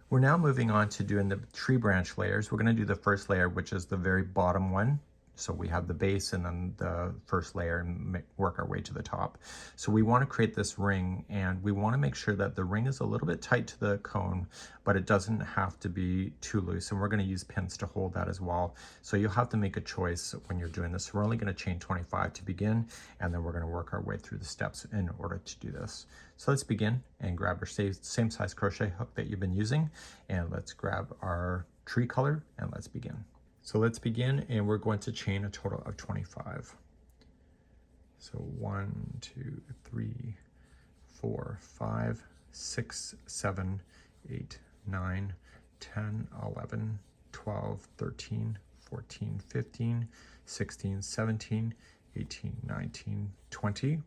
We're now moving on to doing the tree branch layers. We're going to do the first layer, which is the very bottom one. So we have the base and then the first layer and work our way to the top. So we want to create this ring, and we want to make sure that the ring is a little bit tight to the cone, but it doesn't have to be too loose. And we're going to use pins to hold that as well. So you'll have to make a choice when you're doing this. We're only going to chain 25 to begin, and then we're going to work our way through the steps in order to do this. So let's begin and grab our same size crochet hook that you've been using, and let's grab our tree color and let's begin. So let's begin, and we're going to chain a total of 25. So 1, 2, 3, 4, 5, 6, 7, 8, 9, 10, 11, 12, 13, 14, 15, 16, 17, 18, 19, 20,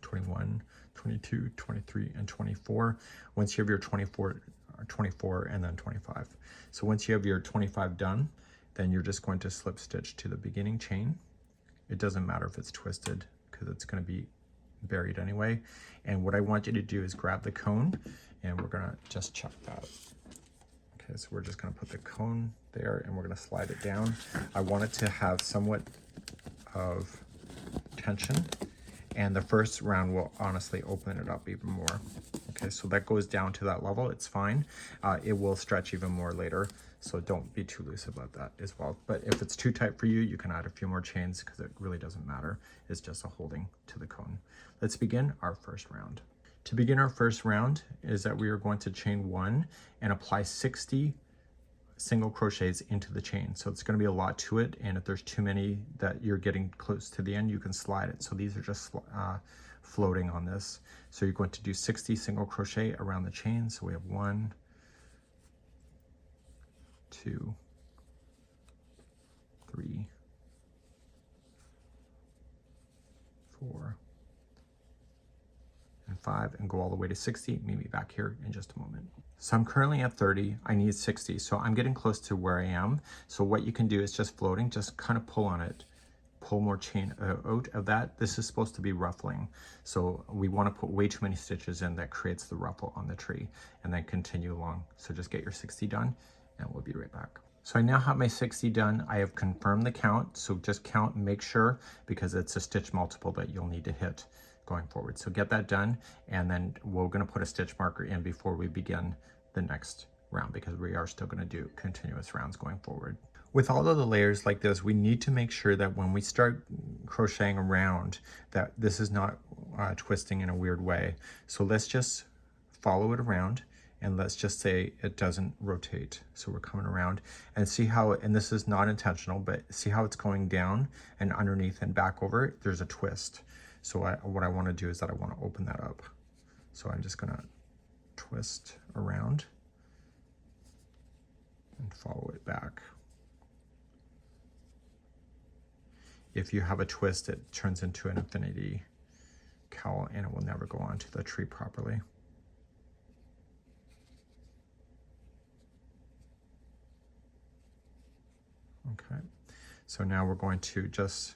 21, 22, 23, and 24. Once you have your 24 and then 25. So once you have your 25 done, then you're just going to slip stitch to the beginning chain. It doesn't matter if it's twisted because it's going to be buried anyway. And what I want you to do is grab the cone, and we're going to just chuck that. Okay, so we're just going to put the cone there, and we're going to slide it down. I want it to have somewhat of tension, and the first round will honestly open it up even more. Okay, so that goes down to that level. It's fine. It will stretch even more later, so don't be too loose about that as well. But if it's too tight for you, you can add a few more chains because it really doesn't matter. It's just a holding to the cone. Let's begin our first round. To begin our first round is that we are going to chain 1 and apply 60 single crochets into the chain. So it's going to be a lot to it, and if there's too many that you're getting close to the end, you can slide it. So these are just floating on this. So you're going to do 60 single crochet around the chain. So we have 1, 2, 3, 4, and 5, and go all the way to 60. Meet me back here in just a moment. So I'm currently at 30, I need 60. So I'm getting close to where I am. So what you can do is just floating, just kind of pull on it, pull more chain out of that. This is supposed to be ruffling. So we want to put way too many stitches in that creates the ruffle on the tree, and then continue along. So just get your 60 done, and we'll be right back. So I now have my 60 done. I have confirmed the count. So just count and make sure, because it's a stitch multiple that you'll need to hit going forward. So get that done, and then we're going to put a stitch marker in before we begin the next round, because we are still going to do continuous rounds going forward. With all of the layers like this, we need to make sure that when we start crocheting around, that this is not twisting in a weird way. So let's just follow it around, and let's just say it doesn't rotate. So we're coming around and see how, and this is not intentional, but see how it's going down and underneath and back over, there's a twist. So what I want to do is that I want to open that up. So I'm just going to twist around and follow it back. If you have a twist, it turns into an infinity cowl, and it will never go onto the tree properly. Okay, so now we're going to just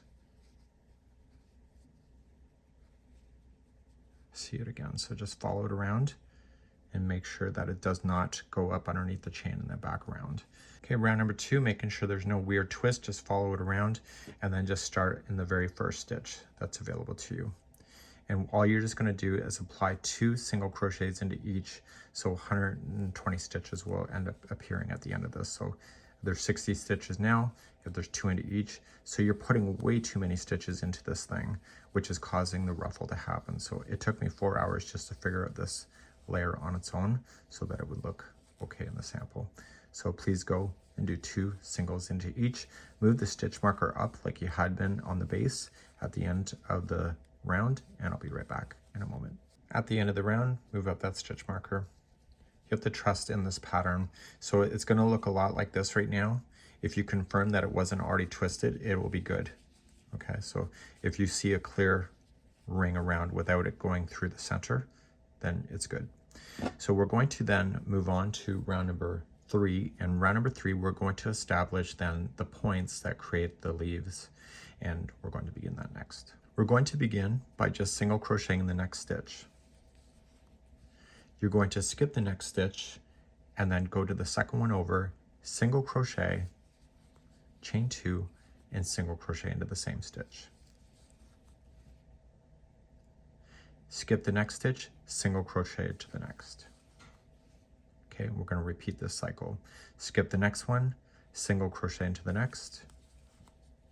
see it again. So just follow it around and make sure that it does not go up underneath the chain in the back round. Okay, round number 2, making sure there's no weird twist, just follow it around, and then just start in the very first stitch that's available to you. And all you're just going to do is apply 2 single crochets into each, so 120 stitches will end up appearing at the end of this. So there's 60 stitches now, if there's 2 into each, so you're putting way too many stitches into this thing, which is causing the ruffle to happen. So it took me 4 hours just to figure out this layer on its own so that it would look okay in the sample. So please go and do 2 singles into each. Move the stitch marker up like you had been on the base at the end of the round, and I'll be right back in a moment. At the end of the round, move up that stitch marker. You have to trust in this pattern. So it's going to look a lot like this right now. If you confirm that it wasn't already twisted, it will be good. Okay, so if you see a clear ring around without it going through the center, then it's good. So we're going to then move on to round number 3. And round number 3, we're going to establish then the points that create the leaves. And we're going to begin that next. We're going to begin by just single crocheting in the next stitch. You're going to skip the next stitch and then go to the second one over, single crochet, chain 2, and single crochet into the same stitch. Skip the next stitch, single crochet to the next. Okay, we're going to repeat this cycle. Skip the next one, single crochet into the next,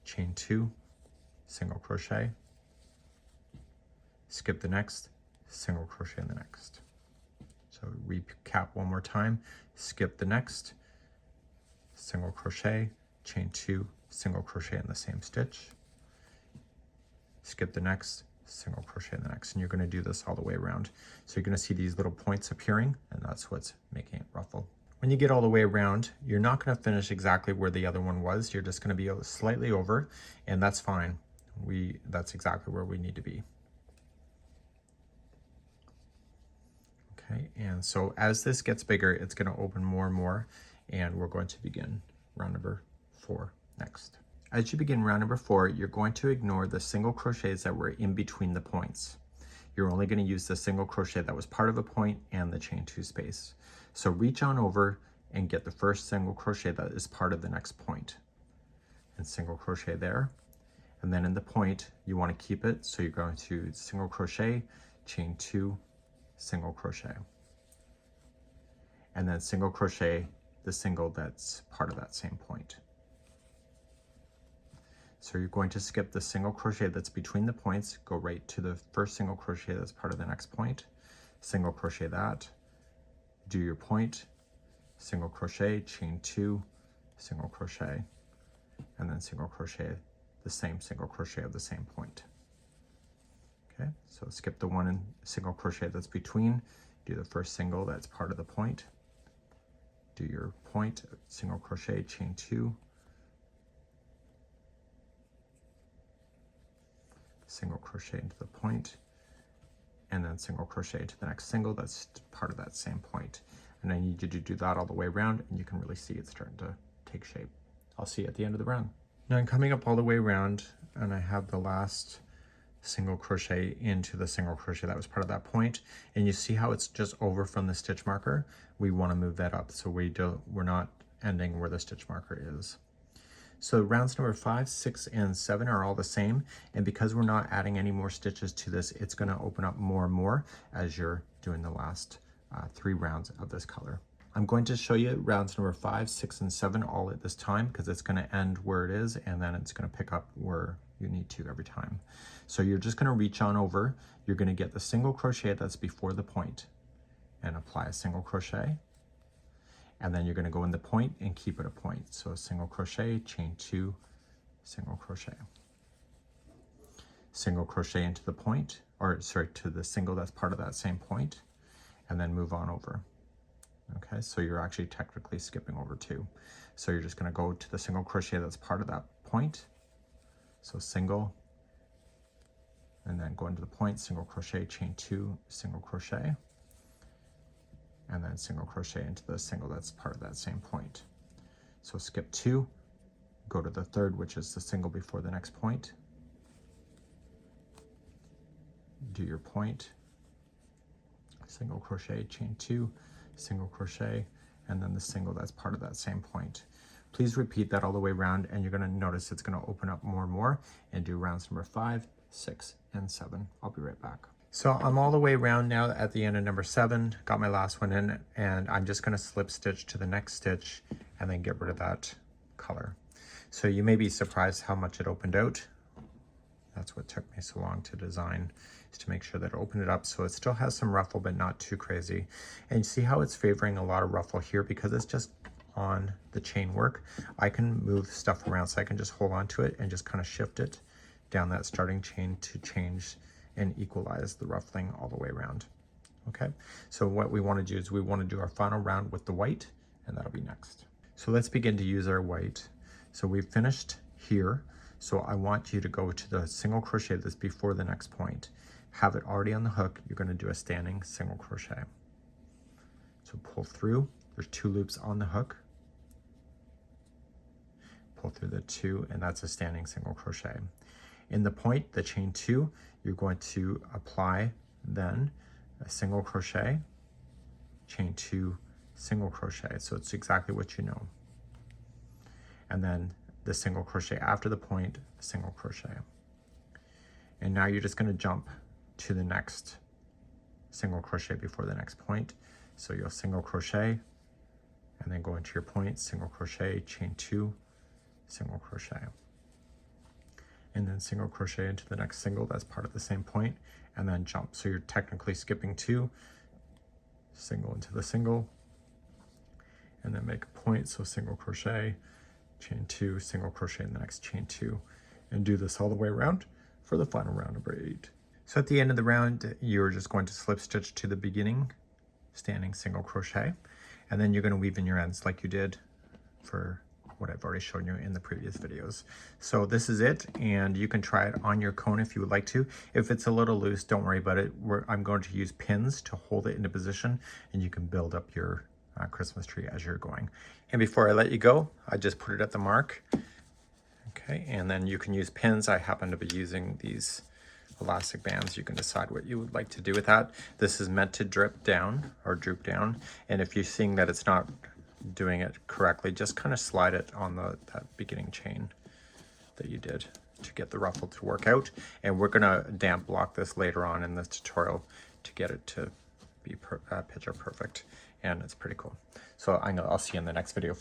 chain 2, single crochet, skip the next, single crochet in the next. So recap one more time, skip the next, single crochet, chain 2, single crochet in the same stitch, skip the next, single crochet in the next, and you're going to do this all the way around. So you're going to see these little points appearing, and that's what's making it ruffle. When you get all the way around, you're not going to finish exactly where the other one was. You're just going to be slightly over, and that's fine. That's exactly where we need to be. Okay, and so as this gets bigger, it's going to open more and more, and we're going to begin round number 4 next. As you begin round number 4, you're going to ignore the single crochets that were in between the points. You're only going to use the single crochet that was part of a point and the chain 2 space. So reach on over and get the first single crochet that is part of the next point, and single crochet there. And then in the point, you want to keep it, so you're going to single crochet, chain 2, single crochet, and then single crochet the single that's part of that same point. So you're going to skip the single crochet that's between the points, go right to the first single crochet that's part of the next point, single crochet that, do your point, single crochet, chain 2, single crochet, and then single crochet the same single crochet of the same point. Okay, so skip the one in single crochet that's between, do the first single that's part of the point, do your point, single crochet, chain 2, single crochet into the point, and then single crochet to the next single that's part of that same point. And I need you to do that all the way around, and you can really see it's starting to take shape. I'll see you at the end of the round. Now I'm coming up all the way around, and I have the last single crochet into the single crochet that was part of that point, and you see how it's just over from the stitch marker. We want to move that up so we're not ending where the stitch marker is. So rounds number 5, 6, and 7 are all the same, and because we're not adding any more stitches to this, it's going to open up more and more as you're doing the last 3 rounds of this color. I'm going to show you rounds number 5, 6, and 7 all at this time, because it's going to end where it is, and then it's going to pick up where you need to every time. So you're just going to reach on over, you're going to get the single crochet that's before the point, and apply a single crochet, and then you're going to go in the point and keep it a point. So a single crochet, chain 2, single crochet, single crochet into the point, or sorry, to the single that's part of that same point, and then move on over. Okay, so you're actually technically skipping over 2. So you're just going to go to the single crochet that's part of that point, so single, and then go into the point, single crochet, chain 2, single crochet, and then single crochet into the single that's part of that same point. So skip 2, go to the third, which is the single before the next point, do your point, single crochet, chain 2, single crochet, and then the single that's part of that same point. Please repeat that all the way around, and you're going to notice it's going to open up more and more, and do rounds number 5, 6, and 7. I'll be right back. So I'm all the way around now at the end of number 7, got my last one in, and I'm just going to slip stitch to the next stitch and then get rid of that color. So you may be surprised how much it opened out. That's what took me so long to design, is to make sure that it opened it up so it still has some ruffle but not too crazy. And you see how it's favoring a lot of ruffle here because it's just on the chain work. I can move stuff around, so I can just hold on to it and just kind of shift it down that starting chain to change and equalize the ruffling all the way around. Okay, so what we want to do is we want to do our final round with the white, and that'll be next. So let's begin to use our white. So we've finished here, so I want you to go to the single crochet that's before the next point. Have it already on the hook. You're going to do a standing single crochet. So pull through, there's 2 loops on the hook, pull through the 2, and that's a standing single crochet. In the point, the chain 2, you're going to apply then a single crochet, chain 2, single crochet. So it's exactly what you know. And then the single crochet after the point, single crochet. And now you're just going to jump to the next single crochet before the next point. So you'll single crochet and then go into your point, single crochet, chain 2, single crochet. And then single crochet into the next single that's part of the same point, and then jump. So you're technically skipping 2, single into the single, and then make a point. So single crochet, chain 2, single crochet in the next chain 2, and do this all the way around for the final round of 8. So at the end of the round, you're just going to slip stitch to the beginning, standing single crochet, and then you're going to weave in your ends like you did for what I've already shown you in the previous videos. So this is it, and you can try it on your cone if you would like to. If it's a little loose, don't worry about it. I'm going to use pins to hold it into position, and you can build up your Christmas tree as you're going. And before I let you go, I just put it at the mark. Okay, and then you can use pins. I happen to be using these elastic bands. You can decide what you would like to do with that. This is meant to drip down or droop down, and if you're seeing that it's not doing it correctly, just kind of slide it on that beginning chain that you did to get the ruffle to work out. And we're gonna damp block this later on in this tutorial to get it to be picture perfect, and it's pretty cool. So I'll see you in the next video.